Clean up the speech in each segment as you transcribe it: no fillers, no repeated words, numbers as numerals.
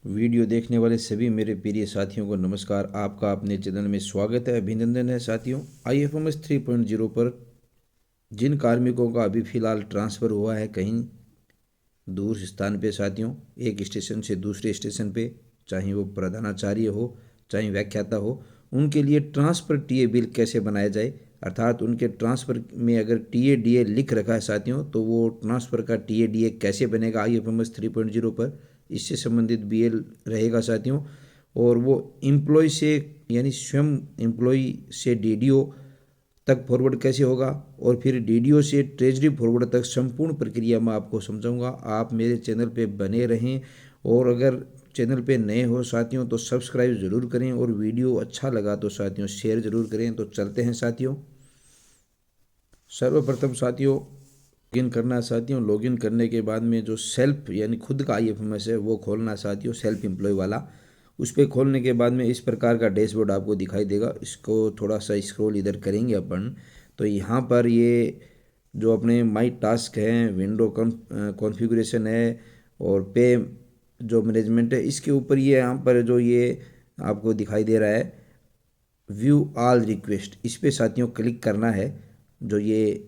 Video देखने वाले सभी मेरे प्रिय साथियों को नमस्कार। आपका अपने चैनल में स्वागत है, अभिनंदन है साथियों। IFMS 3.0 पर जिन कार्मिकों का अभी फ़िलहाल ट्रांसफ़र हुआ है कहीं दूर स्थान पे साथियों, एक स्टेशन से दूसरे स्टेशन पे, चाहे वो प्रधानाचार्य हो चाहे व्याख्याता हो, उनके लिए ट्रांसफ़र टीए बिल कैसे बनाया जाए, अर्थात उनके ट्रांसफ़र में अगर TADA लिख रखा है साथियों, तो वो ट्रांसफ़र का TADA कैसे बनेगा IFMS 3.0 पर, इससे संबंधित BL रहेगा साथियों। और वो एम्प्लॉय से यानी स्वयं एम्प्लॉय से DDO तक फॉरवर्ड कैसे होगा और फिर DDO से ट्रेजरी फॉरवर्ड तक संपूर्ण प्रक्रिया मैं आपको समझाऊंगा। आप मेरे चैनल पे बने रहें और अगर चैनल पे नए हो साथियों तो सब्सक्राइब ज़रूर करें और वीडियो अच्छा लगा तो साथियों शेयर ज़रूर करें। तो चलते हैं साथियों। सर्वप्रथम साथियों लॉगिन करना है साथियों। लॉगिन करने के बाद में जो सेल्फ यानी खुद का IFMS है वो खोलना है साथियों, सेल्फ एम्प्लॉय वाला। उस पर खोलने के बाद में इस प्रकार का डैशबोर्ड आपको दिखाई देगा। इसको थोड़ा सा स्क्रॉल इधर करेंगे अपन तो यहाँ पर ये जो अपने माई टास्क हैं, विंडो कॉन्फ़िगरेशन है और पे जो मैनेजमेंट है, इसके ऊपर ये यहाँ पर जो ये आपको दिखाई दे रहा है व्यू ऑल रिक्वेस्ट, इस पे साथियों क्लिक करना है। जो ये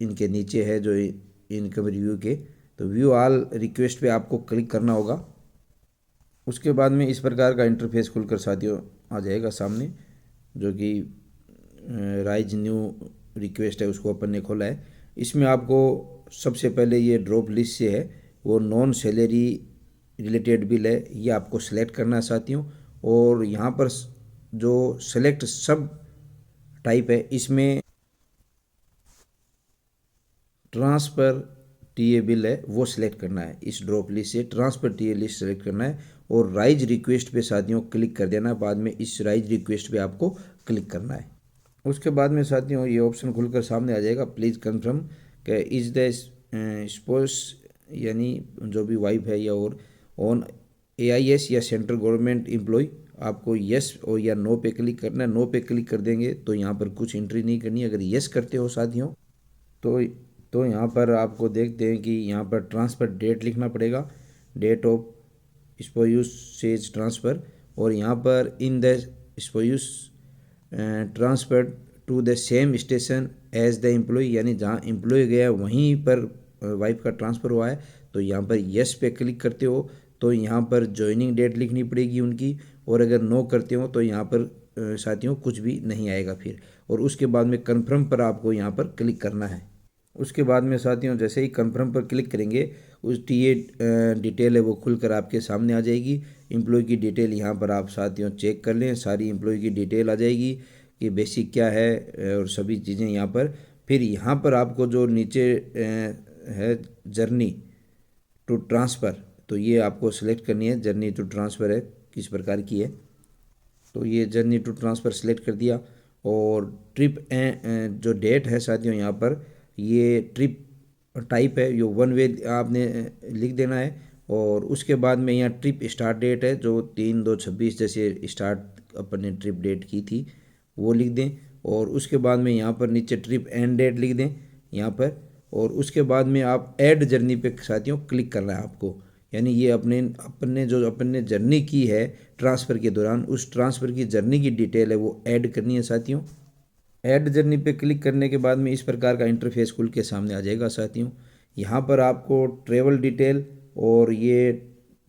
इनके नीचे है जो इनकम रिव्यू के, तो व्यू ऑल रिक्वेस्ट पे आपको क्लिक करना होगा। उसके बाद में इस प्रकार का इंटरफेस खुलकर साथियों आ जाएगा सामने, जो कि राइज न्यू रिक्वेस्ट है उसको अपन ने खोला है। इसमें आपको सबसे पहले ये ड्रॉप लिस्ट से है वो नॉन सैलरी रिलेटेड बिल है, ये आपको सेलेक्ट करना है साथियों। और यहाँ पर जो सेलेक्ट सब टाइप है इसमें ट्रांसफ़र टीए बिल है वो सिलेक्ट करना है। इस ड्रॉप लिस्ट से ट्रांसफ़र टीए लिस्ट सेलेक्ट करना है और राइज रिक्वेस्ट पे साथियों क्लिक कर देना। बाद में इस राइज रिक्वेस्ट पे आपको क्लिक करना है। उसके बाद में साथियों ये ऑप्शन खुलकर सामने आ जाएगा, प्लीज़ कन्फर्म कि इज़ द स्पोर्स यानी जो भी वाइफ है या और ऑन AIS या सेंट्रल गवर्नमेंट एम्प्लॉय, आपको यस और या नो पे क्लिक करना है। नो पे क्लिक कर देंगे तो यहाँ पर कुछ एंट्री नहीं करनी है। अगर यस करते हो साथियों तो यहाँ पर आपको देखते हैं कि यहाँ पर ट्रांसफ़र डेट लिखना पड़ेगा, date of spouse's transfer. और यहाँ पर in the spouse transfer to the same station as the employee, यानी जहाँ एम्प्लॉय गया वहीं पर वाइफ का ट्रांसफ़र हुआ है। तो यहाँ पर यस पे क्लिक करते हो तो यहाँ पर ज्वाइनिंग डेट लिखनी पड़ेगी उनकी, और अगर नो करते हो तो यहाँ पर साथियों कुछ भी नहीं आएगा फिर। और उसके बाद में कन्फर्म पर आपको यहाँ पर क्लिक करना है। उसके बाद में साथियों जैसे ही कन्फर्म पर क्लिक करेंगे उस टीए डिटेल है वो खुलकर आपके सामने आ जाएगी। एम्प्लॉय की डिटेल यहाँ पर आप साथियों चेक कर लें, सारी एम्प्लॉय की डिटेल आ जाएगी कि बेसिक क्या है और सभी चीज़ें यहाँ पर। फिर यहाँ पर आपको जो नीचे है जर्नी टू ट्रांसफ़र, तो ये आपको सेलेक्ट करनी है। जर्नी टू ट्रांसफ़र है किस प्रकार की है, तो ये जर्नी टू ट्रांसफ़र सेलेक्ट कर दिया। और ट्रिप जो डेट है साथियों यहाँ पर ये ट्रिप टाइप है, ये वन वे आपने लिख देना है। और उसके बाद में यहाँ ट्रिप स्टार्ट डेट है जो 3/2/26 जैसे स्टार्ट अपन ने ट्रिप डेट की थी वो लिख दें। और उसके बाद में यहाँ पर नीचे ट्रिप एंड डेट लिख दें यहाँ पर। और उसके बाद में आप ऐड जर्नी पे साथियों क्लिक करना है आपको, यानी ये अपन ने जर्नी की है ट्रांसफ़र के दौरान, उस ट्रांसफ़र की जर्नी की डिटेल है वो ऐड करनी है साथियों। ऐड जर्नी पे क्लिक करने के बाद में इस प्रकार का इंटरफेस खुल के सामने आ जाएगा साथियों। यहाँ पर आपको ट्रेवल डिटेल और ये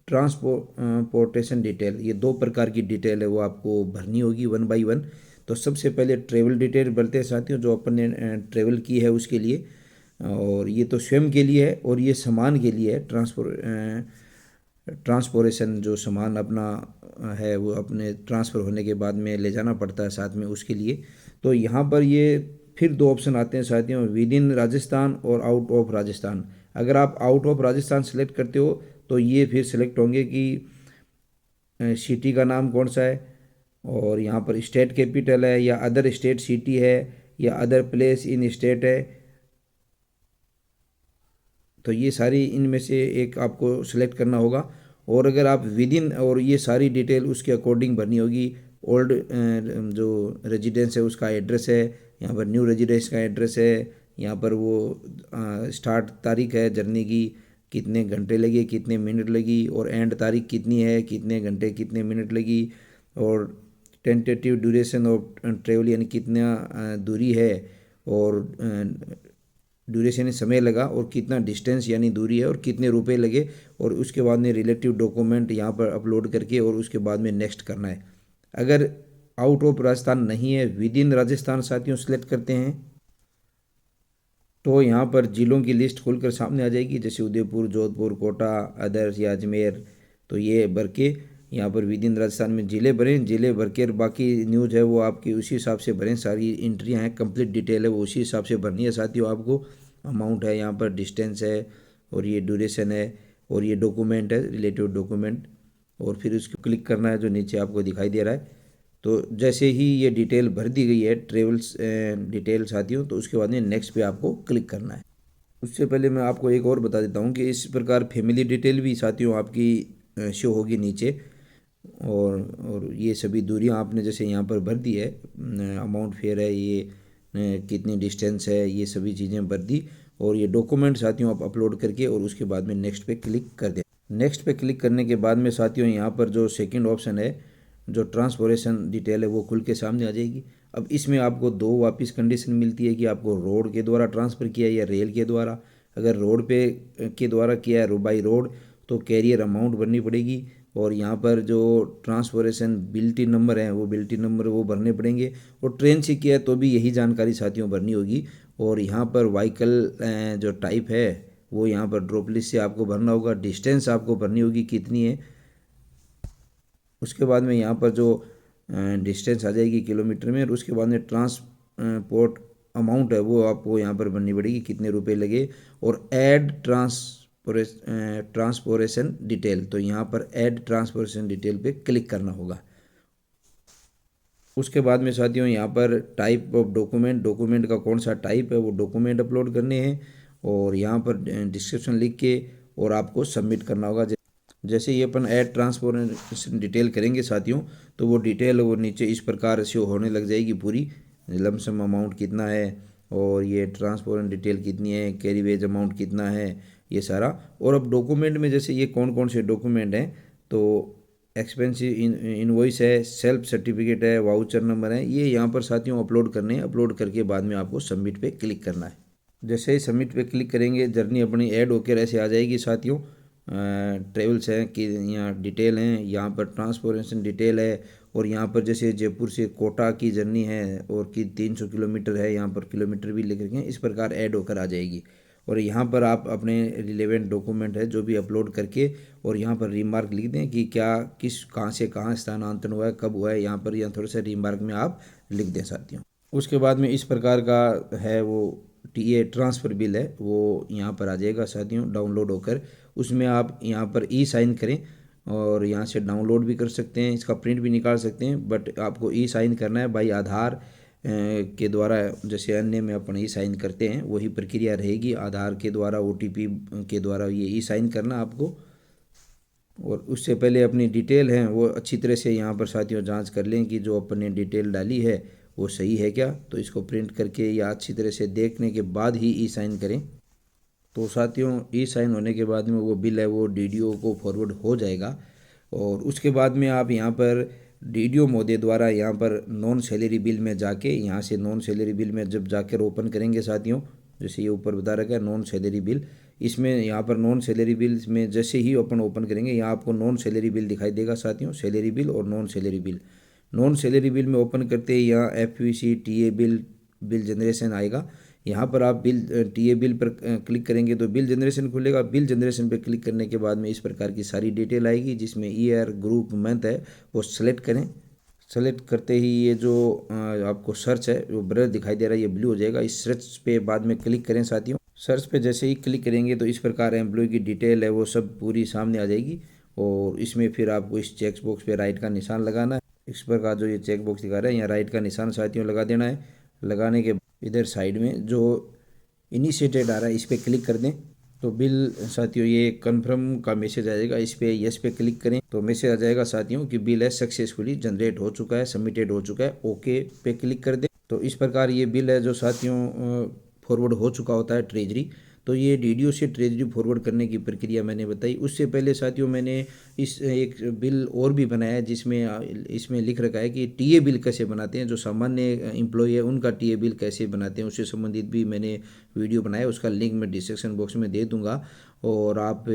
ट्रांसपोर्टेशन डिटेल, ये दो प्रकार की डिटेल है वो आपको भरनी होगी वन बाय वन। तो सबसे पहले ट्रेवल डिटेल भरते हैं साथियों, जो अपन ने ट्रेवल की है उसके लिए। और ये तो स्वयं के लिए है और ये सामान के लिए है। ट्रांसपोर्टेशन जो सामान अपना है वो अपने ट्रांसफ़र होने के बाद में ले जाना पड़ता है साथ में, उसके लिए। तो यहाँ पर ये फिर दो ऑप्शन आते हैं साथियों, विद इन राजस्थान और आउट ऑफ राजस्थान। अगर आप आउट ऑफ राजस्थान सेलेक्ट करते हो तो ये फिर सेलेक्ट होंगे कि सिटी का नाम कौन सा है, और यहाँ पर स्टेट कैपिटल है या अदर स्टेट सिटी है या अदर प्लेस इन स्टेट है। तो ये सारी इनमें से एक आपको सेलेक्ट करना होगा। और अगर आप विद इन, और ये सारी डिटेल उसके अकॉर्डिंग भरनी होगी। ओल्ड जो रेजिडेंस है उसका एड्रेस है, यहाँ पर न्यू रेजिडेंस का एड्रेस है, यहाँ पर वो स्टार्ट तारीख है जर्नी की, कितने घंटे लगे, कितने मिनट लगी, और एंड तारीख कितनी है, कितने घंटे कितने मिनट लगी, और टेंटेटिव ड्यूरेशन ऑफ ट्रेवल यानी कितना दूरी है, और ड्यूरेशन यानी समय लगा, और कितना डिस्टेंस यानी दूरी है, और कितने रुपए लगे, और उसके बाद में रिलेटिव डॉक्यूमेंट यहाँ पर अपलोड करके और उसके बाद में नेक्स्ट करना है। अगर आउट ऑफ राजस्थान नहीं है, विद इन राजस्थान साथियों सेलेक्ट करते हैं, तो यहाँ पर जिलों की लिस्ट खुलकर सामने आ जाएगी, जैसे उदयपुर, जोधपुर, कोटा, अदर्स या अजमेर। तो ये भर के यहाँ पर विद इन राजस्थान में जिले भरें, जिले भर के बाकी न्यूज़ है वो आपकी उसी हिसाब से भरें, सारी एंट्रियाँ हैं, कंप्लीट डिटेल है वो उसी हिसाब से भरनी है साथियों आपको। अमाउंट है यहाँ पर, डिस्टेंस है, और ये ड्यूरेशन है, और ये डॉक्यूमेंट है, रिलेटिव डॉक्यूमेंट, और फिर उसको क्लिक करना है जो नीचे आपको दिखाई दे रहा है। तो जैसे ही ये डिटेल भर दी गई है, ट्रेवल्स डिटेल साथियों, तो उसके बाद में नेक्स्ट पे आपको क्लिक करना है। उससे पहले मैं आपको एक और बता देता हूँ कि इस प्रकार फैमिली डिटेल भी साथियों आपकी शो होगी नीचे, और ये सभी दूरियां आपने जैसे यहाँ पर भर दी है, अमाउंट फेयर है, ये कितनी डिस्टेंस है, ये सभी चीज़ें भर दी, और ये डॉक्यूमेंट साथियों आप अपलोड करके और उसके बाद में नेक्स्ट पे क्लिक कर दें। नेक्स्ट पे क्लिक करने के बाद में साथियों यहाँ पर जो सेकंड ऑप्शन है, जो ट्रांसपोर्टेशन डिटेल है, वो खुल के सामने आ जाएगी। अब इसमें आपको दो वापस कंडीशन मिलती है कि आपको रोड के द्वारा ट्रांसफ़र किया है या रेल के द्वारा। अगर रोड पे के द्वारा किया है बाई रोड, तो कैरियर अमाउंट भरनी पड़ेगी, और यहाँ पर जो ट्रांसपोर्टेशन बिल्टी नंबर है वो बिल्टी नंबर वो भरने पड़ेंगे, और ट्रेन से किया है तो भी यही जानकारी साथियों भरनी होगी। और यहाँ पर व्हीकल जो टाइप है वो यहाँ पर ड्रॉप लिस्ट से आपको भरना होगा, डिस्टेंस आपको भरनी होगी कितनी है। उसके बाद में यहाँ पर जो डिस्टेंस आ जाएगी किलोमीटर में, और उसके बाद में ट्रांसपोर्ट अमाउंट है वो आपको यहाँ पर भरनी पड़ेगी, कितने रुपए लगे, और ऐड ट्रांसपोर्टेशन डिटेल, तो यहाँ पर ऐड ट्रांसपोर्टेशन डिटेल पे क्लिक करना होगा। उसके बाद में साथियों यहाँ पर टाइप ऑफ डॉक्यूमेंट, डॉक्यूमेंट का कौन सा टाइप है वो डॉक्यूमेंट अपलोड करने हैं, और यहाँ पर डिस्क्रिप्शन लिख के और आपको सबमिट करना होगा। जैसे ही अपन ऐड ट्रांसपोर्टेशन डिटेल करेंगे साथियों, तो वो डिटेल वो नीचे इस प्रकार शो होने लग जाएगी पूरी, लमसम अमाउंट कितना है, और ये ट्रांसपोर्टेशन डिटेल कितनी है, कैरी वेज अमाउंट कितना है, ये सारा। और अब डॉक्यूमेंट में जैसे ये कौन कौन से डॉक्यूमेंट हैं, तो एक्सपेंसिव इनवॉइस है, सेल्फ सर्टिफिकेट है, वाउचर नंबर है, ये यहाँ पर साथियों अपलोड करने हैं। अपलोड करके बाद में आपको सबमिट पे क्लिक करना है। जैसे ही सबमिट पे क्लिक करेंगे, जर्नी अपनी ऐड होकर ऐसे आ जाएगी साथियों। ट्रेवल्स हैं कि यहाँ डिटेल हैं, यहाँ पर ट्रांसपोर्टेशन डिटेल है, और यहाँ पर जैसे जयपुर से कोटा की जर्नी है और कि 300 किलोमीटर है, यहाँ पर किलोमीटर भी लिख रखे हैं, इस प्रकार ऐड होकर आ जाएगी। और यहाँ पर आप अपने रिलेवेंट डॉक्यूमेंट है जो भी अपलोड करके, और यहाँ पर रिमार्क लिख दें कि क्या किस कहाँ से कहाँ स्थानांतरण हुआ है, कब हुआ है, यहाँ पर यहाँ थोड़ा सा रिमार्क में आप लिख दें साथियों। उसके बाद में इस प्रकार का है वो टीए ट्रांसफ़र बिल है, वो यहाँ पर आ जाएगा साथियों डाउनलोड होकर। उसमें आप यहाँ पर ई साइन करें, और यहाँ से डाउनलोड भी कर सकते हैं, इसका प्रिंट भी निकाल सकते हैं, बट आपको ई साइन करना है भाई आधार के द्वारा। जैसे अन्य में अपन ई साइन करते हैं वही प्रक्रिया रहेगी, आधार के द्वारा ओटीपी के द्वारा ये ई साइन करना आपको। और उससे पहले अपनी डिटेल हैं वो अच्छी तरह से यहाँ पर साथियों जांच कर लें कि जो अपन ने डिटेल डाली है वो सही है क्या। तो इसको प्रिंट करके या अच्छी तरह से देखने के बाद ही ई साइन करें। तो साथियों ई साइन होने के बाद में वो बिल है वो डीडीओ को फॉरवर्ड हो जाएगा। और उसके बाद में आप यहाँ पर डीडीओ महोदय द्वारा यहाँ पर नॉन सैलरी बिल में जाके, यहाँ से नॉन सैलरी बिल में जब जाकर ओपन करेंगे साथियों, जैसे ये ऊपर बता रखा है नॉन सैलरी बिल, इसमें यहाँ पर नॉन सैलरी बिल में जैसे ही ओपन करेंगे यहाँ आपको नॉन सैलरी बिल दिखाई देगा साथियों, सैलरी बिल और non salary bill. Non salary bill में ओपन करते ही यहाँ एफवीसी टीए बिल जनरेशन आएगा। यहाँ पर आप टीए बिल पर क्लिक करेंगे तो बिल जनरेशन खुलेगा। बिल जनरेशन पर क्लिक करने के बाद में इस प्रकार की सारी डिटेल आएगी, जिसमें ईयर, ग्रुप, मंथ है वो सेलेक्ट करें। सेलेक्ट करते ही ये जो आपको सर्च है वो ब्लर दिखाई दे रहा है, ये ब्लू हो जाएगा। इस सर्च पे बाद में क्लिक करें साथियों। सर्च पे जैसे ही क्लिक करेंगे तो इस प्रकार एम्प्लॉय की डिटेल है वो सब पूरी सामने आ जाएगी, और इसमें फिर आपको इस चेक बॉक्स पे राइट का निशान लगाना है। इस प्रकार जो ये चेक बॉक्स दिखा रहा है यहाँ राइट का निशान साथियों लगा देना है। लगाने के इधर साइड में जो इनिशिएटेड आ रहा है इस पर क्लिक कर दें, तो बिल साथियों ये कन्फर्म का मैसेज आ जाएगा। इस पर यस पे क्लिक करें तो मैसेज आ जाएगा साथियों कि बिल है सक्सेसफुली जनरेट हो चुका है, सबमिटेड हो चुका है। ओके पे क्लिक कर दें। तो इस प्रकार ये बिल है जो साथियों फॉरवर्ड हो चुका होता है ट्रेजरी। तो ये डीडीओ से ट्रेजरी फॉरवर्ड करने की प्रक्रिया मैंने बताई। उससे पहले साथियों मैंने इस एक बिल और भी बनाया है जिसमें इसमें लिख रखा है कि टीए बिल कैसे बनाते हैं, जो सामान्य एम्प्लॉय है उनका टीए बिल कैसे बनाते हैं, उससे संबंधित भी मैंने वीडियो बनाया है। उसका लिंक मैं डिस्क्रिप्शन बॉक्स में दे दूँगा और आप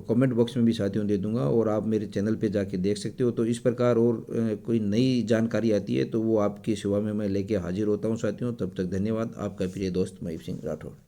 कमेंट बॉक्स में भी साथियों दे दूंगा, और आप मेरे चैनल पे जाके देख सकते हो। तो इस प्रकार और कोई नई जानकारी आती है तो वो आपकी सेवा में मैं लेके हाजिर होता हूँ साथियों। तब तक धन्यवाद। आपका प्रिय दोस्त महीप सिंह राठौर।